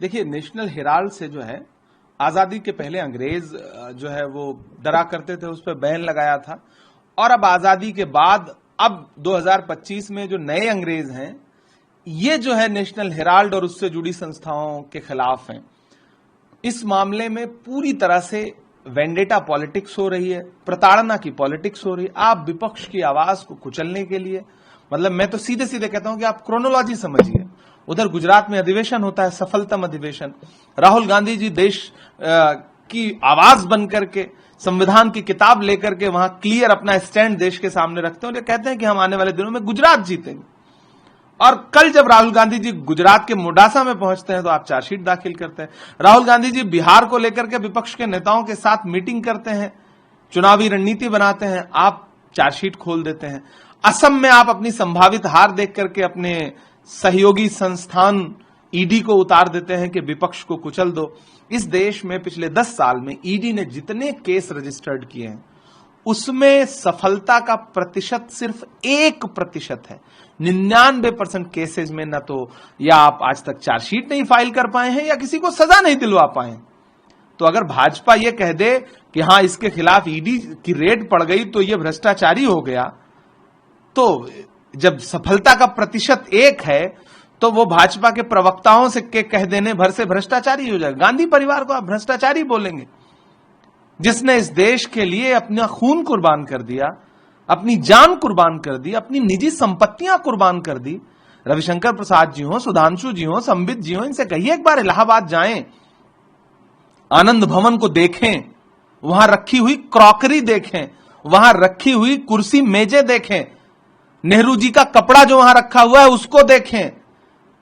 देखिए, national Herald से जो है आजादी के पहले अंग्रेज जो है वो डरा करते थे, उस पर बैन लगाया था। और अब आजादी के बाद अब 2025 में जो नए अंग्रेज हैं, ये जो है नेशनल हेराल्ड और उससे जुड़ी संस्थाओं के खिलाफ हैं। इस मामले में पूरी तरह से वेंडेटा पॉलिटिक्स हो रही है, प्रताड़ना की पॉलिटिक्स हो रही है। आप विपक्ष की आवाज को कुचलने के लिए, मतलब मैं तो सीधे सीधे कहता हूं कि आप क्रोनोलॉजी समझिए। उधर गुजरात में अधिवेशन होता है, सफलतम अधिवेशन। राहुल गांधी जी देश की आवाज बन करके, संविधान की किताब लेकर के वहां क्लियर अपना स्टैंड देश के सामने रखते हैं और ये कहते हैं कि हम आने वाले दिनों में गुजरात जीतेंगे। और कल जब राहुल गांधी जी गुजरात के मोडासा में पहुंचते हैं तो आप चार्जशीट दाखिल करते हैं। राहुल गांधी जी बिहार को लेकर के विपक्ष के नेताओं के साथ मीटिंग करते हैं, चुनावी रणनीति बनाते हैं, आप चार्जशीट खोल देते हैं। असम में आप अपनी संभावित हार देख करके अपने सहयोगी संस्थान ईडी को उतार देते हैं कि विपक्ष को कुचल दो। इस देश में पिछले 10 साल में ईडी ने जितने केस रजिस्टर्ड किए हैं उसमें सफलता का प्रतिशत सिर्फ 1% है। 99% केसेस में न तो या आप आज तक चार्जशीट नहीं फाइल कर पाए हैं या किसी को सजा नहीं दिलवा पाए हैं। तो अगर भाजपा ये कह दे कि हां इसके खिलाफ ईडी की रेड पड़ गई तो ये भ्रष्टाचारी हो गया, तो जब सफलता का प्रतिशत 1 है तो वो भाजपा के प्रवक्ताओं से के कह देने भर से भ्रष्टाचारी हो जाएगा। गांधी परिवार को आप भ्रष्टाचारी बोलेंगे, जिसने इस देश के लिए अपना खून कुर्बान कर दिया, अपनी जान कुर्बान कर दी, अपनी निजी संपत्तियां कुर्बान कर दी। रविशंकर प्रसाद जी हो, सुधांशु जी हो, संबित जी हो, इनसे कहिए एक बार इलाहाबाद जाएं, आनंद भवन को देखें, वहां रखी हुई क्रॉकरी देखें, वहां रखी हुई कुर्सी मेजें देखें, नेहरू जी का कपड़ा जो वहां रखा हुआ है उसको देखें।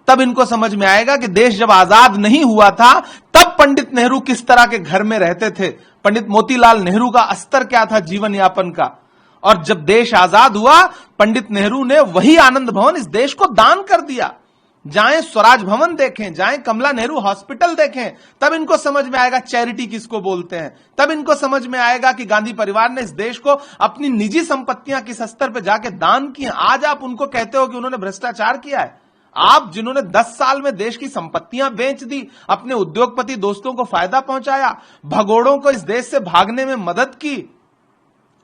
तब इनको समझ में आएगा कि देश जब आजाद नहीं हुआ था तब पंडित नेहरू किस तरह के घर में रहते थे, पंडित मोतीलाल नेहरू का स्तर क्या था जीवन यापन का। और जब देश आजाद हुआ पंडित नेहरू ने वही आनंद भवन इस देश को दान कर दिया। जाएं स्वराज भवन देखें, जाएं कमला नेहरू हॉस्पिटल देखें, तब इनको समझ में आएगा चैरिटी किसको बोलते हैं। तब इनको समझ में आएगा कि गांधी परिवार ने इस देश को अपनी निजी संपत्तियां किस स्तर पर जाके दान की। आज आप उनको कहते हो कि उन्होंने भ्रष्टाचार किया है। आप जिन्होंने 10 साल में देश की संपत्तियां बेच दी, अपने उद्योगपति दोस्तों को फायदा पहुंचाया, भगोड़ों को इस देश से भागने में मदद की,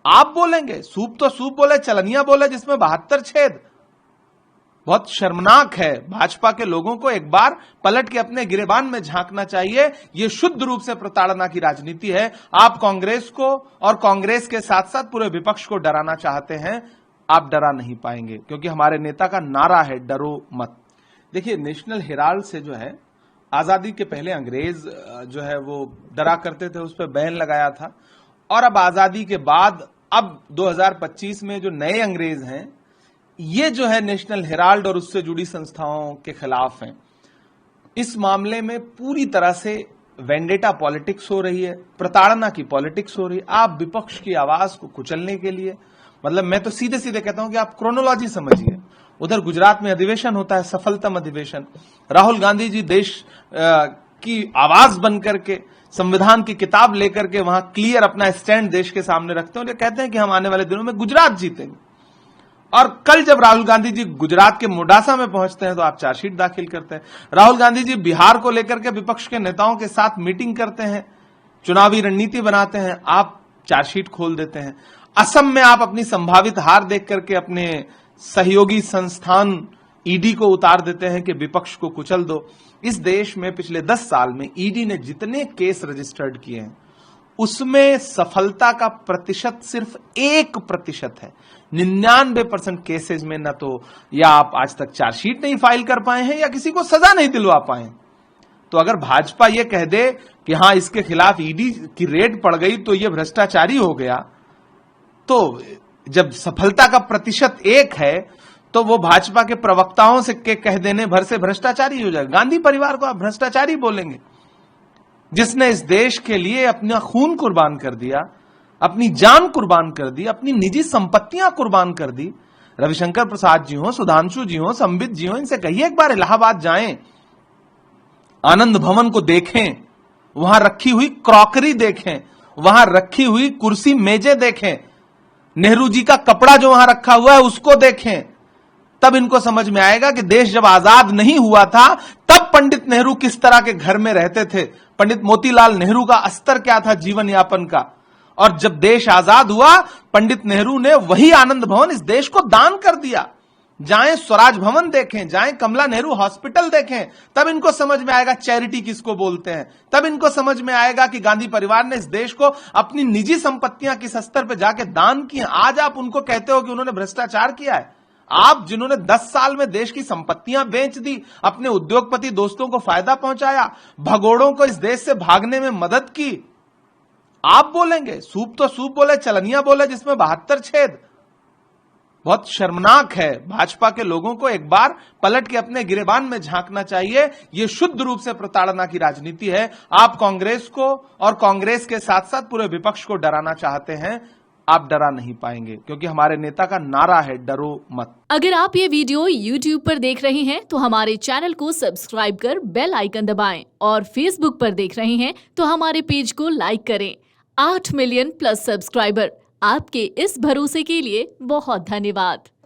आप बोलेंगे सूप तो सूप बोले, चलनिया बोले जिसमें 72 छेद। बहुत शर्मनाक है। भाजपा के लोगों को एक बार पलट के अपने गिरेबान में झांकना चाहिए। यह शुद्ध रूप से प्रताड़ना की राजनीति है। आप कांग्रेस को और कांग्रेस के साथ साथ पूरे विपक्ष को डराना चाहते हैं, आप डरा नहीं पाएंगे, क्योंकि हमारे नेता का नारा है डरो मत। देखिए, नेशनल हेराल्ड से जो है आजादी के पहले अंग्रेज जो है वो डरा करते थे, उस पर बैन लगाया था। और अब आजादी के बाद अब 2025 में जो नए अंग्रेज हैं, ये जो है नेशनल हेराल्ड और उससे जुड़ी संस्थाओं के खिलाफ हैं। इस मामले में पूरी तरह से वेंडेटा पॉलिटिक्स हो रही है, प्रताड़ना की पॉलिटिक्स हो रही है। आप विपक्ष की आवाज को कुचलने के लिए, मतलब मैं तो सीधे सीधे कहता हूं कि आप क्रोनोलॉजी समझिए। उधर गुजरात में अधिवेशन होता है, सफलतम अधिवेशन। राहुल गांधी जी देश की आवाज बन करके, संविधान की किताब लेकर के वहां क्लियर अपना स्टैंड देश के सामने रखते हैं और ये कहते हैं कि हम आने वाले दिनों में गुजरात जीतेंगे। और कल जब राहुल गांधी जी गुजरात के मोडासा में पहुंचते हैं तो आप चार्जशीट दाखिल करते हैं। राहुल गांधी जी बिहार को लेकर के विपक्ष के नेताओं के साथ मीटिंग करते हैं, चुनावी रणनीति बनाते हैं, आप चार्जशीट खोल देते हैं। असम में आप अपनी संभावित हार देख करके अपने सहयोगी संस्थान ईडी को उतार देते हैं कि विपक्ष को कुचल दो। इस देश में पिछले 10 साल में ईडी ने जितने केस रजिस्टर्ड किए हैं उसमें सफलता का प्रतिशत सिर्फ 1% है। 99% केसेस में न तो या आप आज तक चार्जशीट नहीं फाइल कर पाए हैं या किसी को सजा नहीं दिलवा पाए हैं। तो अगर भाजपा ये कह दे कि हां इसके खिलाफ ईडी की रेड पड़ गई तो ये भ्रष्टाचारी हो गया, तो जब सफलता का प्रतिशत 1 है तो वो भाजपा के प्रवक्ताओं से के कह देने भर से भ्रष्टाचारी हो जाएगा। गांधी परिवार को आप भ्रष्टाचारी बोलेंगे, जिसने इस देश के लिए अपना खून कुर्बान कर दिया, अपनी जान कुर्बान कर दी, अपनी निजी संपत्तियां कुर्बान कर दी। रविशंकर प्रसाद जी हो, सुधांशु जी हो, संबित जी हो, इनसे कहिए एक बार इलाहाबाद जाएं, आनंद भवन को देखें, वहां रखी हुई क्रॉकरी देखें, वहां रखी हुई कुर्सी मेजें देखें, नेहरू जी का कपड़ा जो वहां रखा हुआ है उसको देखें। तब इनको समझ में आएगा कि देश जब आजाद नहीं हुआ था तब पंडित नेहरू किस तरह के घर में रहते थे, पंडित मोतीलाल नेहरू का स्तर क्या था जीवन यापन का। और जब देश आजाद हुआ, पंडित नेहरू ने वही आनंद भवन इस देश को दान कर दिया। जाएं स्वराज भवन देखें, जाएं कमला नेहरू हॉस्पिटल देखें, तब इनको समझ में आएगा चैरिटी किसको बोलते हैं। तब इनको समझ में आएगा कि गांधी परिवार ने इस देश को अपनी निजी संपत्तियां किस स्तर पर जाके दान की। आज आप उनको कहते हो कि उन्होंने भ्रष्टाचार किया है। आप जिन्होंने 10 साल में देश की संपत्तियां बेच दी, अपने उद्योगपति दोस्तों को फायदा पहुंचाया, भगोड़ों को इस देश से भागने में मदद की, आप बोलेंगे सूप तो सूप बोले, चलनिया बोले जिसमें 72 छेद। बहुत शर्मनाक है। भाजपा के लोगों को एक बार पलट के अपने गिरेबान में झांकना चाहिए। यह शुद्ध रूप से प्रताड़ना की राजनीति है। आप कांग्रेस को और कांग्रेस के साथ साथ पूरे विपक्ष को डराना चाहते हैं, आप डरा नहीं पाएंगे, क्योंकि हमारे नेता का नारा है डरो मत। अगर आप ये वीडियो YouTube पर देख रहे हैं तो हमारे चैनल को सब्सक्राइब कर बेल आइकन दबाएं, और Facebook पर देख रहे हैं तो हमारे पेज को लाइक करें। 8 मिलियन प्लस सब्सक्राइबर, आपके इस भरोसे के लिए बहुत धन्यवाद।